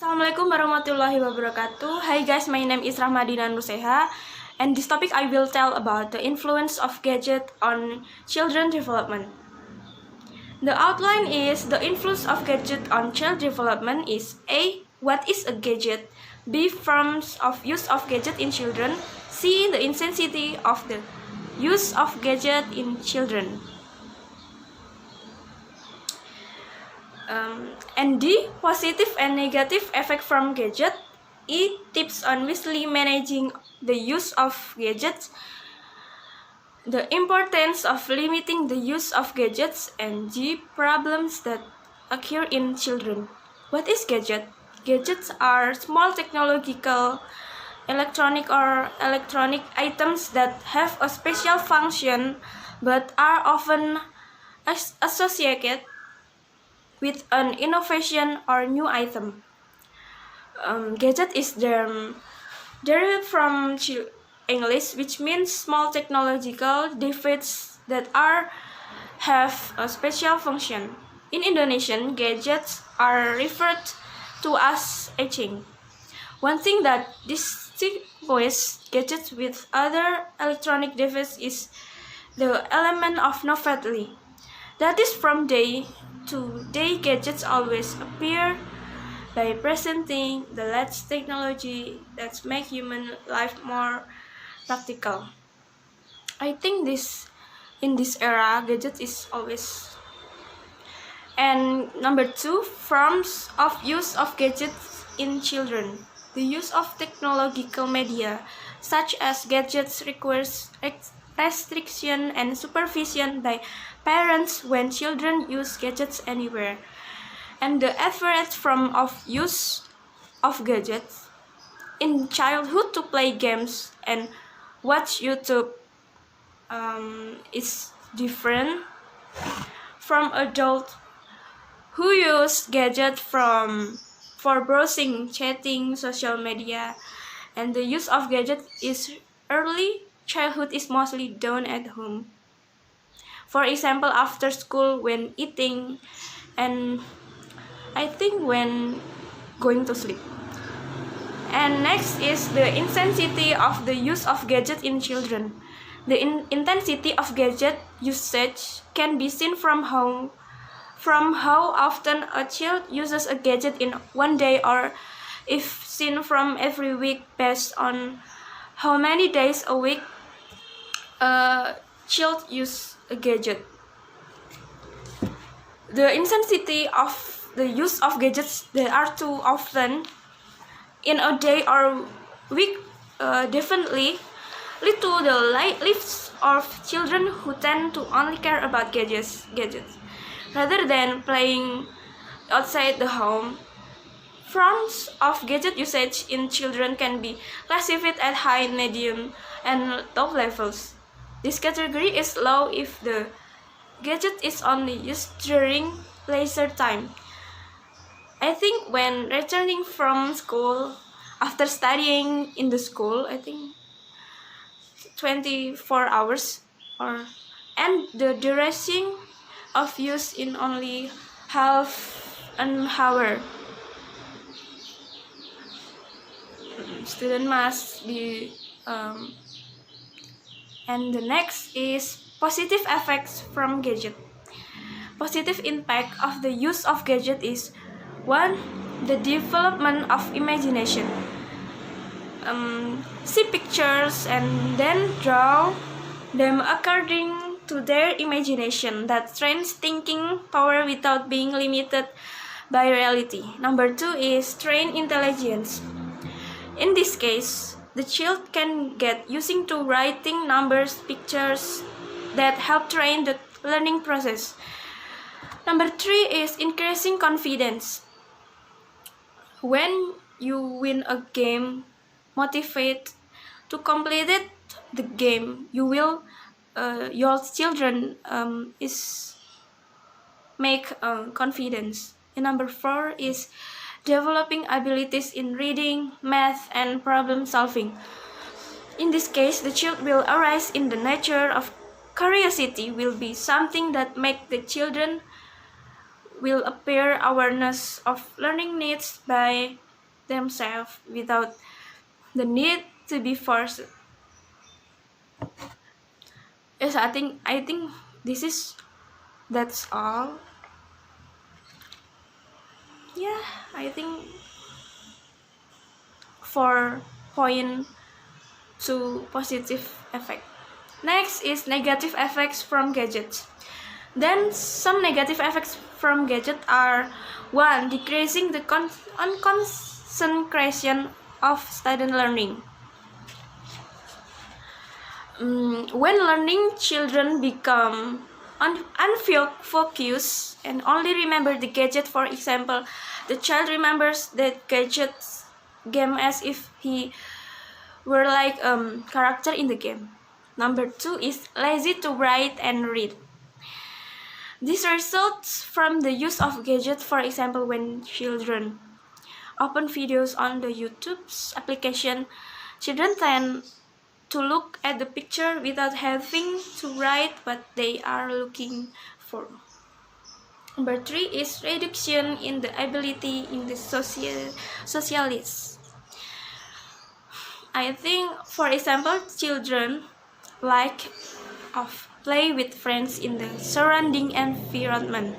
Assalamualaikum warahmatullahi wabarakatuh. Hi guys, my name is Rachma Dinna Nurseha, and this topic I will tell about the influence of gadget on children development. The outline is the influence of gadget on child development is A. What is a gadget? B. Forms of use of gadget in children. C. The intensity of the use of gadget in children. And D. Positive and negative effect from gadget. E. Tips on wisely managing the use of gadgets. The importance of limiting the use of gadgets. And G. Problems that occur in children. What is gadget? Gadgets are small technological, electronic items that have a special function but are often associated with an innovation or new item. Gadget is derived from English, which means small technological devices that have a special function. In Indonesian, gadgets are referred to as eching. One thing that distinguishes gadgets with other electronic devices is the element of novelty. That is, from day to day, gadgets always appear by presenting the latest technology that make human life more practical. I think in this era, gadgets is always. And number 2, forms of use of gadgets in children. The use of technological media, such as gadgets, requires restriction and supervision by parents when children use gadgets anywhere. And the average from of use of gadgets in childhood to play games and watch YouTube is different from adults who use gadgets for browsing, chatting, social media. And the use of gadgets is early childhood is mostly done at home. For example, after school, when eating, and I think when going to sleep. And next is the intensity of the use of gadget in children. The intensity of gadget usage can be seen from how often a child uses a gadget in one day, or if seen from every week based on how many days a week a child uses a gadget. The intensity of the use of gadgets that are too often in a day or week definitely lead to the lives of children who tend to only care about gadgets rather than playing outside the home. Forms of gadget usage in children can be classified at high, medium, and low levels. This category is low if the gadget is only used during leisure time. I think when returning from school, after studying in the school, I think 24 hours, and the duration of use in only half an hour. Student must be and the next is positive effects from gadget. Positive impact of the use of gadget is 1. The development of imagination. See pictures and then draw them according to their imagination. That trains thinking power without being limited by reality. Number 2 is train intelligence. In this case, the child can get using to writing numbers, pictures that help train the learning process. Number 3 is increasing confidence. When you win a game, motivate to complete it, the game, you will your children is make confidence. And number 4 is developing abilities in reading, math, and problem solving. In this case, the child will arise in the nature of curiosity will be something that make the children will appear awareness of learning needs by themselves without the need to be forced. Yes, I think that's all. Yeah, I think 4 point to positive effect. Next is negative effects from gadgets. Then some negative effects from gadgets are: 1. Decreasing the concentration of student learning. When learning, children become unfocused and only remember the gadget. For example, the child remembers that gadget's game as if he were like a character in the game. Number 2 is lazy to write and read. This results from the use of gadgets. For example, when children open videos on the YouTube's application, children tend to look at the picture without having to write what they are looking for. Number 3 is reduction in the ability in the socialists. I think, for example, children like of play with friends in the surrounding environment,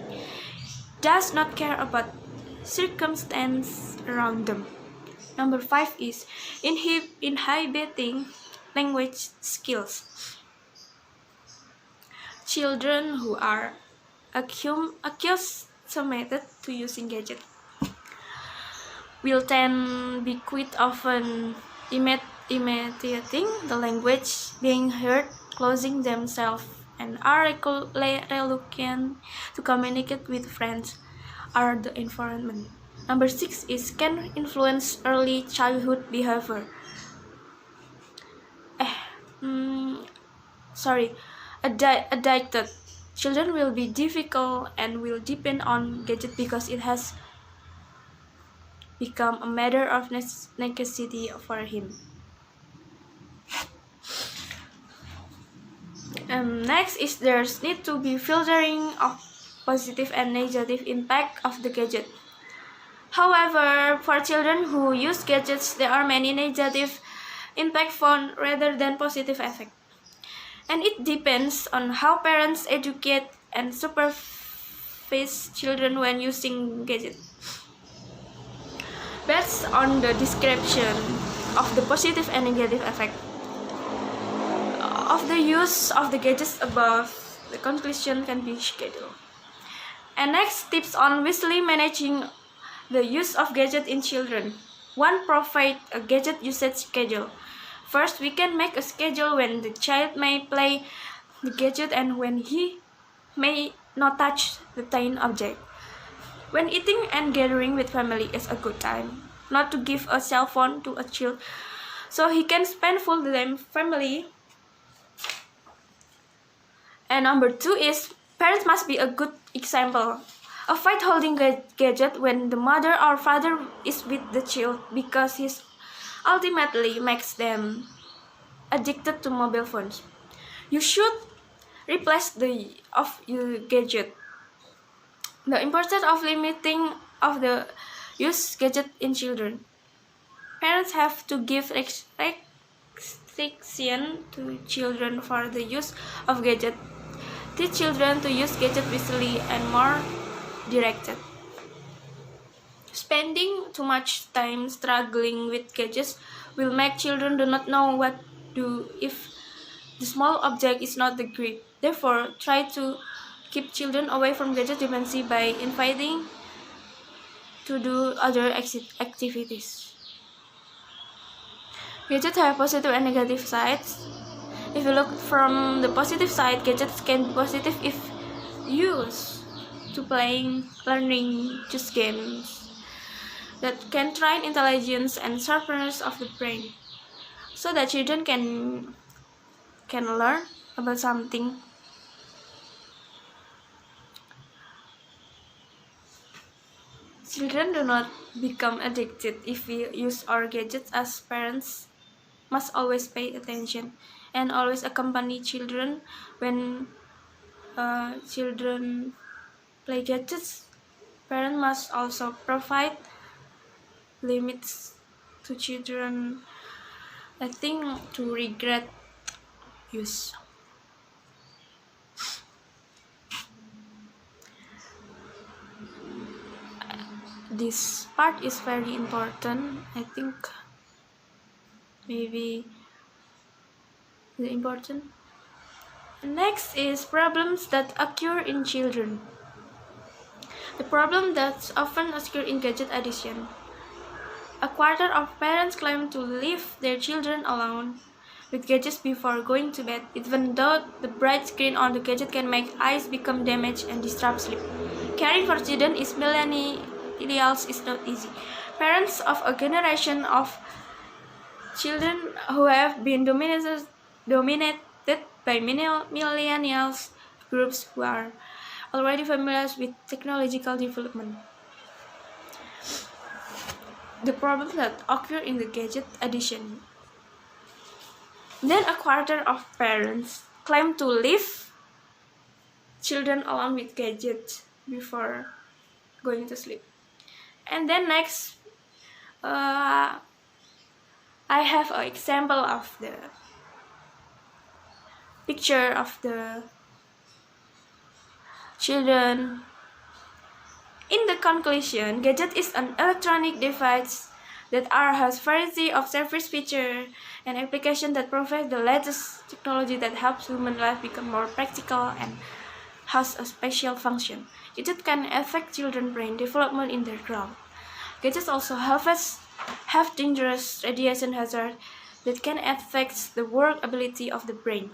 does not care about circumstance around them. Number 5 is inhibiting language skills. Children who are accustomed to using gadgets will tend be quite often imitating the language being heard, closing themselves, and are reluctant to communicate with friends or the environment. Number 6 is can influence early childhood behavior. Addicted children will be difficult and will depend on gadget because it has become a matter of necessity for him. Next is there's need to be filtering of positive and negative impact of the gadget. However, for children who use gadgets, there are many negative impact found rather than positive effect. And it depends on how parents educate and supervise children when using gadgets. Based on the description of the positive and negative effect of the use of the gadgets above, the conclusion can be scheduled. And next, tips on wisely managing the use of gadget in children. 1. Provide a gadget usage schedule. First, we can make a schedule when the child may play the gadget and when he may not touch the tiny object. When eating and gathering with family is a good time not to give a cell phone to a child so he can spend full time family. And number 2 is parents must be a good example. Avoid holding gadget when the mother or father is with the child because this ultimately makes them addicted to mobile phones. You should replace the of your gadget. The importance of limiting of the use gadget in children. Parents have to give restriction to children for the use of gadget. Teach children to use gadget wisely and more directed. Spending too much time struggling with gadgets will make children do not know what to do if the small object is not the grip. Therefore, try to keep children away from gadget dependency by inviting to do other activities. Gadgets have positive and negative sides. If you look from the positive side, gadgets can be positive if used to playing, learning, just games that can train intelligence and sharpness of the brain, so that children can learn about something. Children do not become addicted if we use our gadgets, as parents must always pay attention and always accompany children when children play gadgets. Parents must also provide limits to children, I think, to regret use. This part is very important. I think maybe the important. Next is problems that occur in children. The problem that often occurs in gadget addiction. A quarter of parents claim to leave their children alone with gadgets before going to bed, even though the bright screen on the gadget can make eyes become damaged and disrupt sleep. Caring for children is millennials is not easy. Parents of a generation of children who have been dominated by millennials groups who are already familiar with technological development. The problems that occur in the gadget addiction. Then a quarter of parents claim to leave children alone with gadgets before going to sleep. And then next, I have an example of the picture of the children. In the conclusion, gadget is an electronic device that has variety of service features and applications that provide the latest technology that helps human life become more practical and has a special function. Gadgets can affect children's brain development in their growth. Gadgets also have dangerous radiation hazard that can affect the work ability of the brain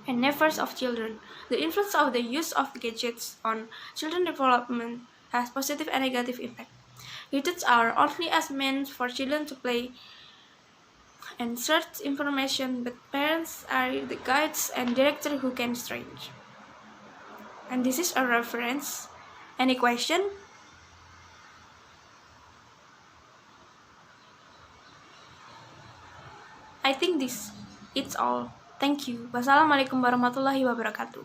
and nerves of children. The influence of the use of gadgets on children's development has positive and negative impact. Gadgets are only as means for children to play and search information, but parents are the guides and directors who can change. And this is a reference. Any question? I think it's all. Thank you. Wassalamualaikum warahmatullahi wabarakatuh.